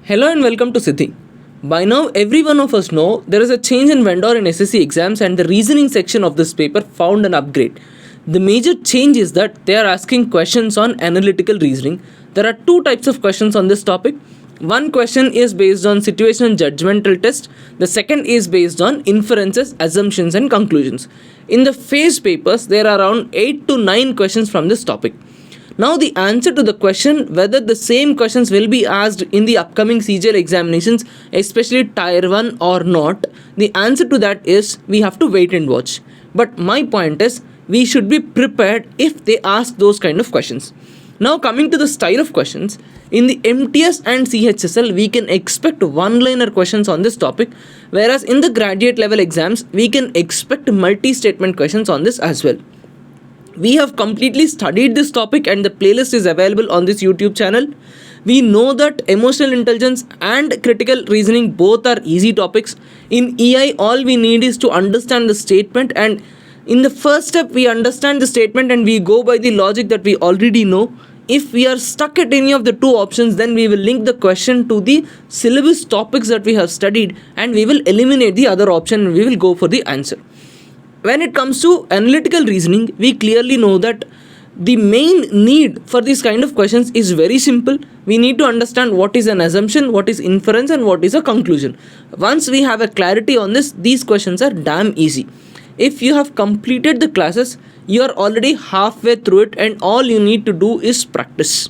Hello and welcome to Siddhi. By now, every one of us know there is a change in vendor in SSC exams and the reasoning section of this paper found an upgrade. The major change is that they are asking questions on analytical reasoning. There are two types of questions on this topic. One question is based on situation and judgmental test. The second is based on inferences, assumptions and conclusions. In the phase papers, there are around 8 to 9 questions from this topic. Now the answer to the question whether the same questions will be asked in the upcoming CGL examinations, especially Tier 1 or not, the answer to that is we have to wait and watch. But my point is we should be prepared if they ask those kind of questions. Now coming to the style of questions, in the MTS and CHSL we can expect one-liner questions on this topic, whereas in the graduate level exams we can expect multi-statement questions on this as well. We have completely studied this topic and the playlist is available on this YouTube channel. We know that emotional intelligence and critical reasoning both are easy topics. In EI, all we need is to understand the statement, and in the first step we understand the statement and we go by the logic that we already know. If we are stuck at any of the two options, then we will link the question to the syllabus topics that we have studied and we will eliminate the other option and we will go for the answer. When it comes to analytical reasoning, we clearly know that the main need for these kind of questions is very simple. We need to understand what is an assumption, what is inference and what is a conclusion. Once we have a clarity on this, these questions are damn easy. If you have completed the classes, you are already halfway through it and all you need to do is practice.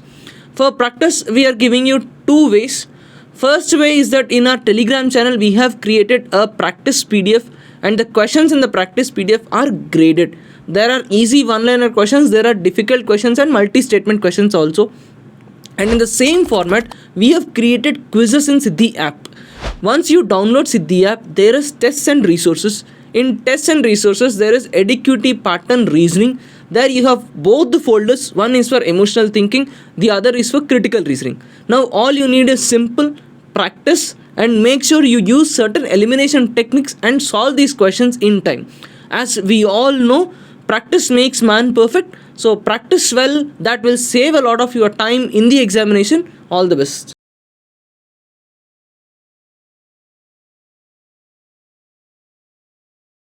For practice, we are giving you two ways. First way is that in our Telegram channel, we have created a practice PDF. And the questions in the practice PDF are graded. There are easy one-liner questions, there are difficult questions and multi-statement questions also. And in the same format, we have created quizzes in Siddhi app. Once you download Siddhi app, there is tests and resources. In tests and resources, there is Eduquity pattern reasoning. There you have both the folders. One is for emotional thinking, the other is for critical reasoning. Now all you need is simple practice and make sure you use certain elimination techniques and solve these questions in time. As we all know, practice makes man perfect. So practice well, that will save a lot of your time in the examination. All the best.